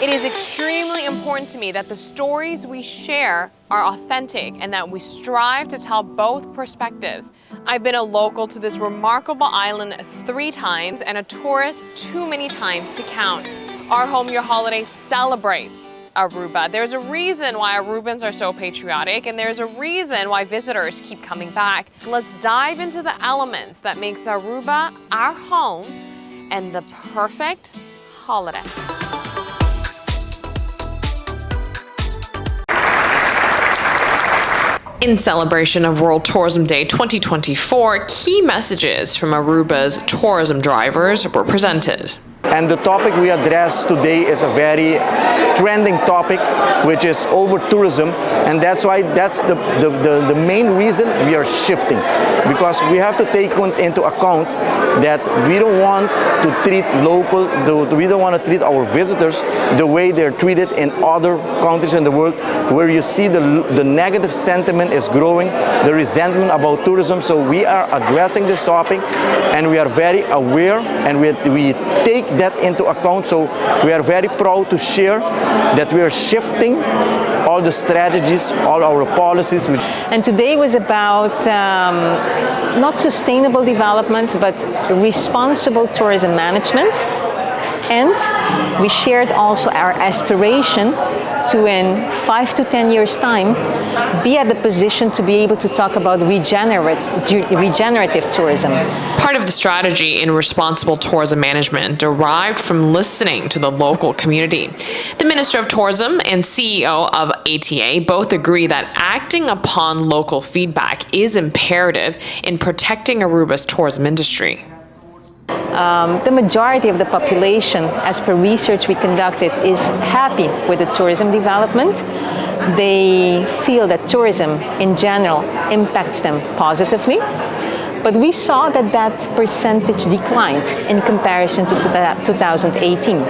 It is extremely important to me that the stories we share are authentic and that we strive to tell both perspectives. I've been a local to this remarkable island 3 times and a tourist too many times to count. Our Home Your Holiday celebrates Aruba. There's a reason why Arubans are so patriotic, and there's a reason why visitors keep coming back. Let's dive into the elements that makes Aruba our home and the perfect holiday. In celebration of World Tourism Day 2024, key messages from Aruba's tourism drivers were presented. And the topic we address today is a very trending topic, which is over-tourism, and that's why that's the main reason we are shifting, because we have to take into account that we don't want to treat we don't want to treat our visitors the way they're treated in other countries in the world, where you see the negative sentiment is growing, the resentment about tourism. So we are addressing this topic, and we are very aware, and we take that into account. So we are very proud to share that we are shifting all the strategies, all our policies. And today was about not sustainable development, but responsible tourism management. And we shared also our aspiration to, in 5 to 10 years' time, be at the position to be able to talk about regenerative tourism. Part of the strategy in responsible tourism management derived from listening to the local community. The Minister of Tourism and CEO of ATA both agree that acting upon local feedback is imperative in protecting Aruba's tourism industry. The majority of the population, as per research we conducted, is happy with the tourism development. They feel that tourism in general impacts them positively. But we saw that percentage declined in comparison to 2018.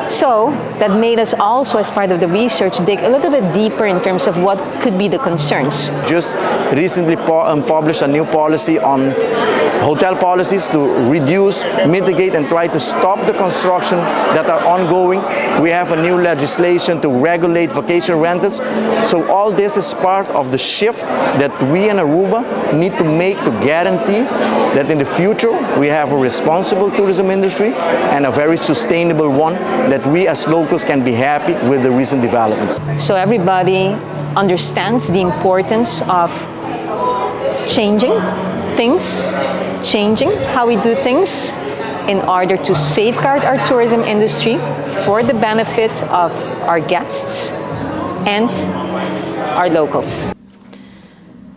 So that made us also, as part of the research, dig a little bit deeper in terms of what could be the concerns. Just recently published a new policy on hotel policies to reduce, mitigate, and try to stop the construction that are ongoing. We have a new legislation to regulate vacation rentals. So all this is part of the shift that we in Aruba need to make to guarantee that in the future we have a responsible tourism industry and a very sustainable one, that we as locals can be happy with the recent developments. So everybody understands the importance of changing things, changing how we do things in order to safeguard our tourism industry for the benefit of our guests and our locals.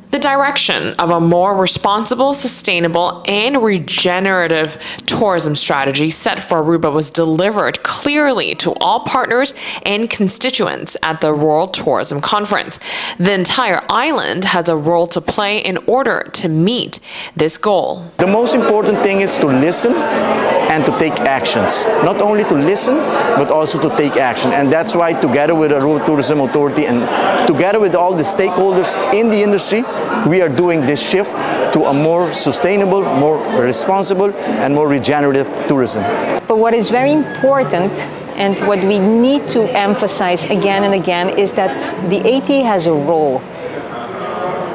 The direction of a more responsible, sustainable, and regenerative tourism strategy set for Aruba was delivered clearly to all partners and constituents at the World Tourism Conference. The entire island has a role to play in order to meet this goal. The most important thing is to listen and to take actions. Not only to listen, but also to take action. And that's why, together with the Aruba Tourism Authority and together with all the stakeholders in the industry, we are doing this shift to a more sustainable, more responsible, and more regenerative tourism. But what is very important, and what we need to emphasize again and again, is that the ATA has a role.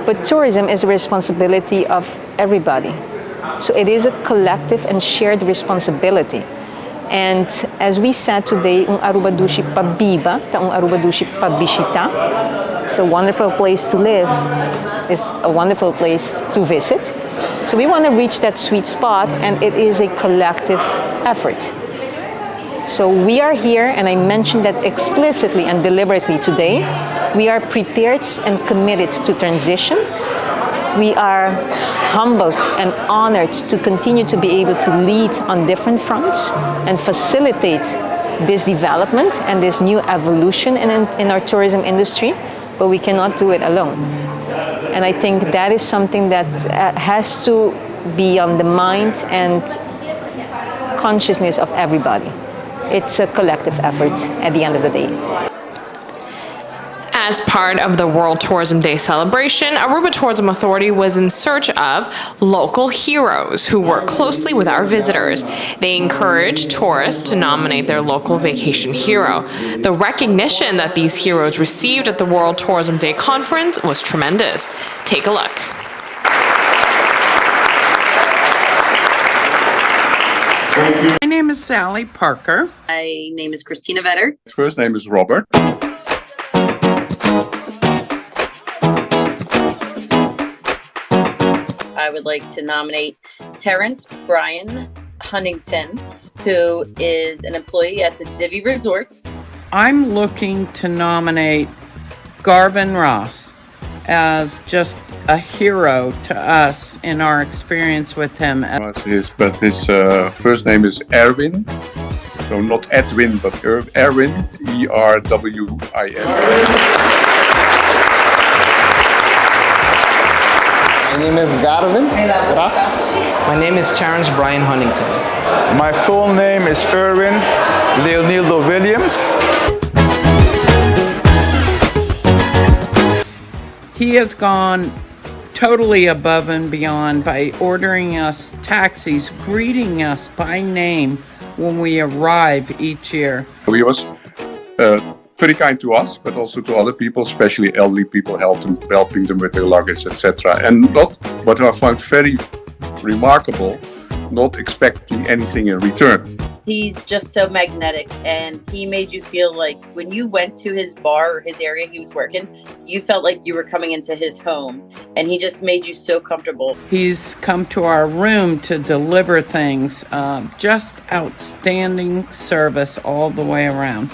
But tourism is a responsibility of everybody. So it is a collective and shared responsibility. And as we said today, Aruba dushi pabiba, Aruba dushi pabishita. It's a wonderful place to live. It's a wonderful place to visit. So we want to reach that sweet spot, and it is a collective effort. So we are here, and I mentioned that explicitly and deliberately today. We are prepared and committed to transition. We are humbled and honored to continue to be able to lead on different fronts and facilitate this development and this new evolution in our tourism industry, but we cannot do it alone. And I think that is something that has to be on the mind and consciousness of everybody. It's a collective effort at the end of the day. As part of the World Tourism Day celebration, Aruba Tourism Authority was in search of local heroes who work closely with our visitors. They encourage tourists to nominate their local vacation hero. The recognition that these heroes received at the World Tourism Day conference was tremendous. Take a look. My name is Sally Parker. My name is Christina Vetter. First name is Robert. I would like to nominate Terrence Brian Huntington, who is an employee at the Divi Resorts. I'm looking to nominate Garvin Ross as just a hero to us in our experience with him. His first name is Erwin. So not Edwin, but Erwin, Erwin. My name is Garvin Ross. My name is Terrence Brian Huntington. My full name is Erwin Leonildo Williams. He has gone totally above and beyond by ordering us taxis, greeting us by name when we arrive each year. He was very kind to us, but also to other people, especially elderly people, helping them with their luggage, etc. And not what I found very remarkable, not expecting anything in return. He's just so magnetic, and he made you feel like when you went to his bar or his area he was working, you felt like you were coming into his home, and he just made you so comfortable. He's come to our room to deliver things. Just outstanding service all the way around.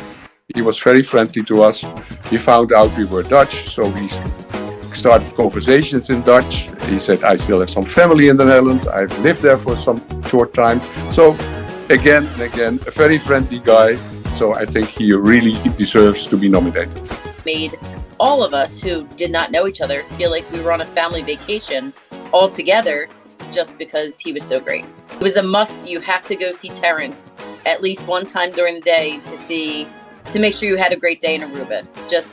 He was very friendly to us. He found out we were Dutch, so we started conversations in Dutch. He said, I still have some family in the Netherlands. I've lived there for some short time. So again and again, a very friendly guy. So I think he really deserves to be nominated. Made all of us who did not know each other feel like we were on a family vacation all together just because he was so great. It was a must. You have to go see Terrence at least one time during the day to make sure you had a great day in Aruba.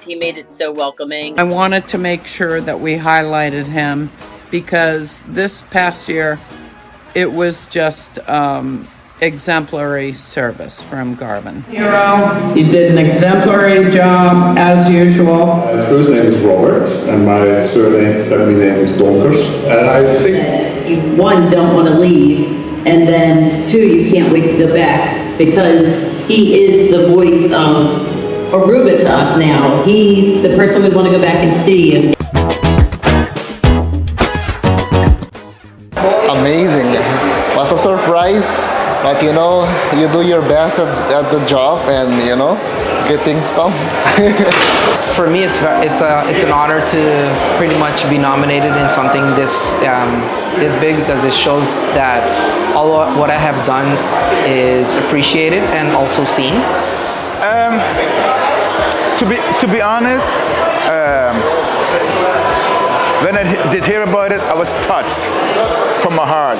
He made it so welcoming. I wanted to make sure that we highlighted him because this past year, it was just exemplary service from Garvin. Hero, you did an exemplary job as usual. My first name is Robert, and my family name is Donkers. And I think you, one, don't want to leave, and then two, you can't wait to go back because he is the voice of Aruba to us now. He's the person we want to go back and see. Amazing. Was a surprise, but you do your best at the job, and good things come. For me, it's an honor to pretty much be nominated in something this big because it shows that all what I have done is appreciated and also seen. To be honest, when I did hear about it, I was touched from my heart.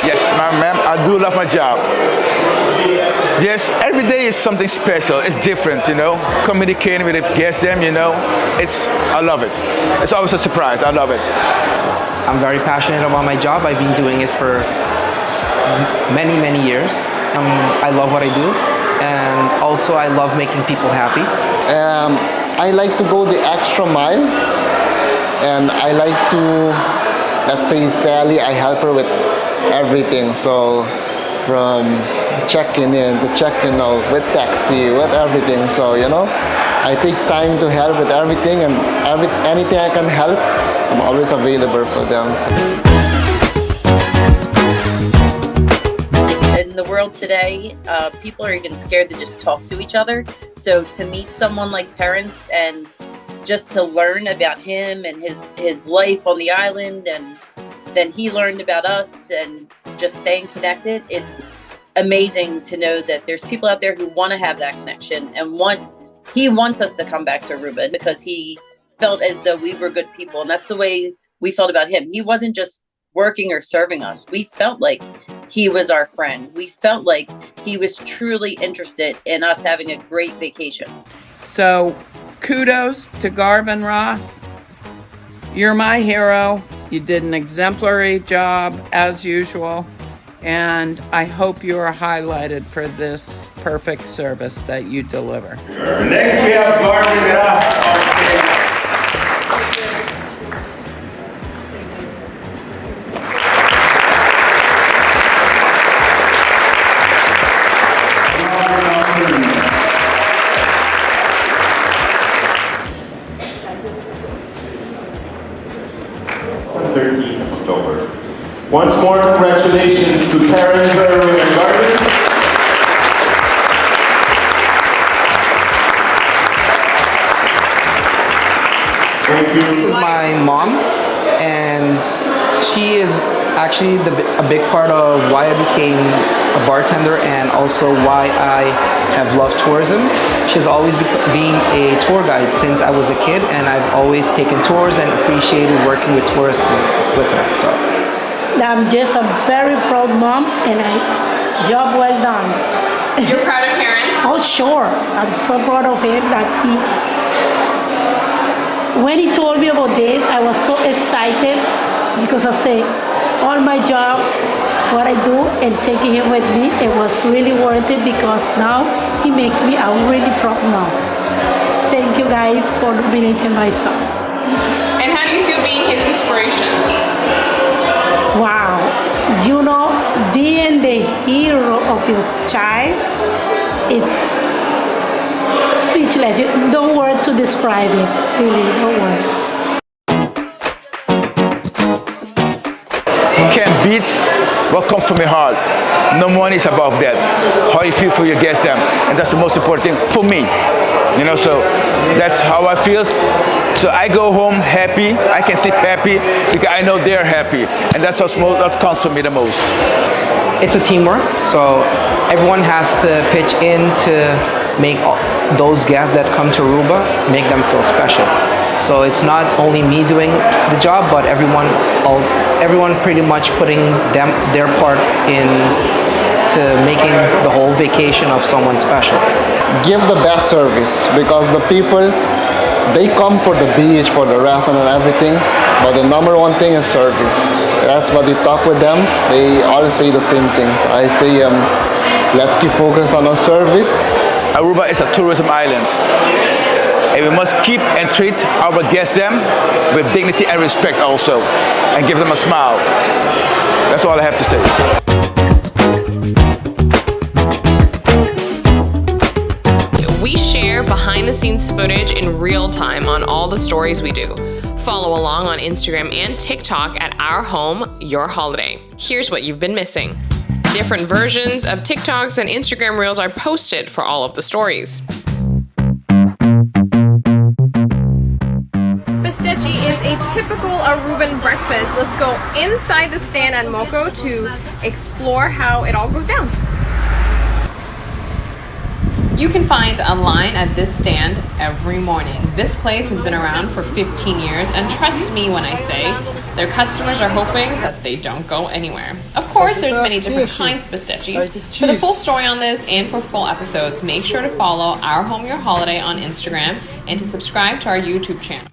Yes, ma'am, I do love my job. Yes, every day is something special. It's different, communicating with the guests, I love it. It's always a surprise. I love it. I'm very passionate about my job. I've been doing it for many, many years. I love what I do, and also I love making people happy. I like to go the extra mile, and I like to, let's say Sally, I help her with everything. So from checking in to checking out, with taxi, with everything. So I take time to help with everything, and anything I can help, I'm always available for them. In the world today, people are even scared to just talk to each other. So to meet someone like Terrence and just to learn about him and his life on the island, and then he learned about us, and just staying connected, it's amazing to know that there's people out there who want to have that connection, and he wants us to come back to Aruba because he felt as though we were good people, and that's the way we felt about him. He wasn't just working or serving us. We felt like he was our friend. We felt like he was truly interested in us having a great vacation. So kudos to Garvin Ross. You're my hero. You did an exemplary job as usual. And I hope you are highlighted for this perfect service that you deliver. Next we have Garvin Ross on stage. October. Once more, congratulations to Terrence, Irwin, and Garvin. Thank you. This is my mom, and she is actually a big part of why I became a bartender and also why I have loved tourism. She's always been a tour guide since I was a kid, and I've always taken tours and appreciated working with tourists with her. So I'm just a very proud mom, and job well done. You're proud of Terrence? Oh, sure. I'm so proud of him that when he told me about this, I was so excited because I say, all my job, what I do, and taking him with me, it was really worth it because now he makes me a really proud mom. Thank you guys for nominating my son. And how do you feel being his inspiration? Wow. You know, being the hero of your child, it's speechless. No word to describe it. Really, no words. Can't beat what comes from your heart. No money is above that. How you feel for your guests them, and that's the most important thing for me. You know, so that's how I feel. So I go home happy. I can sleep happy because I know they're happy, and that's what counts for me the most. it's a teamwork, so everyone has to pitch in to make those guests that come to Aruba, make them feel special. So it's not only me doing the job, but everyone pretty much putting their part in to making the whole vacation of someone special. Give the best service because the people, they come for the beach, for the restaurant and everything, but the number one thing is service. That's what you talk with them, they all say the same things. I say, let's keep focused on our service. Aruba is a tourism island, and we must keep and treat our guests them with dignity and respect also, and give them a smile. That's all I have to say. We share behind-the-scenes footage in real time on all the stories we do. Follow along on Instagram and TikTok at Our Home, Your Holiday. Here's what you've been missing. Different versions of TikToks and Instagram Reels are posted for all of the stories. Bistecci is a typical Aruban breakfast. Let's go inside the stand at Moco to explore how it all goes down. You can find a line at this stand every morning. This place has been around for 15 years, and trust me when I say their customers are hoping that they don't go anywhere. Of course, there's many different kinds of bisteccis. For the full story on this and for full episodes, make sure to follow Our Home Your Holiday on Instagram and to subscribe to our YouTube channel.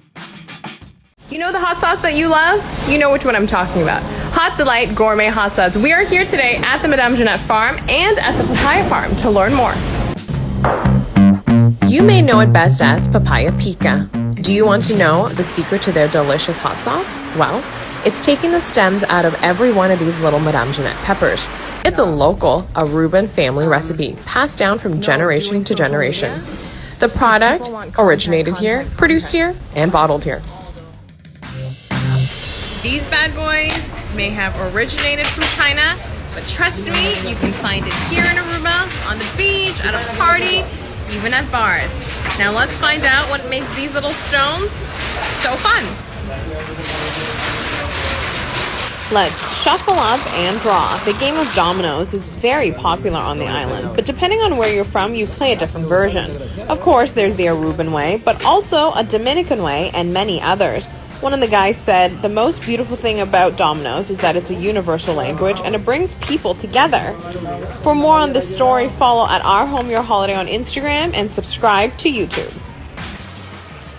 You know the hot sauce that you love? You know which one I'm talking about. Hot Delight Gourmet Hot Sauce. We are here today at the Madame Jeanette Farm and at the Papaya Farm to learn more. You may know it best as Papaya Pica. Do you want to know the secret to their delicious hot sauce? Well, it's taking the stems out of every one of these little Madame Jeanette peppers. It's a local Aruban family recipe passed down from generation to generation. The product originated here, produced here, and bottled here. These bad boys may have originated from China, but trust me, you can find it here in Aruba, on the beach, at a party, even at bars. Now let's find out what makes these little stones so fun. Let's shuffle up and draw. The game of dominoes is very popular on the island, but depending on where you're from, you play a different version. Of course, there's the Aruban way, but also a Dominican way and many others. One of the guys said, the most beautiful thing about dominoes is that it's a universal language and it brings people together. For more on this story, follow at Our Home Your Holiday on Instagram and subscribe to YouTube.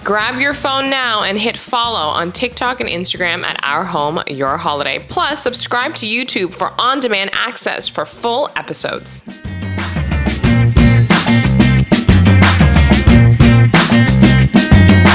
Grab your phone now and hit follow on TikTok and Instagram at Our Home, Your Holiday. Plus, subscribe to YouTube for on-demand access for full episodes.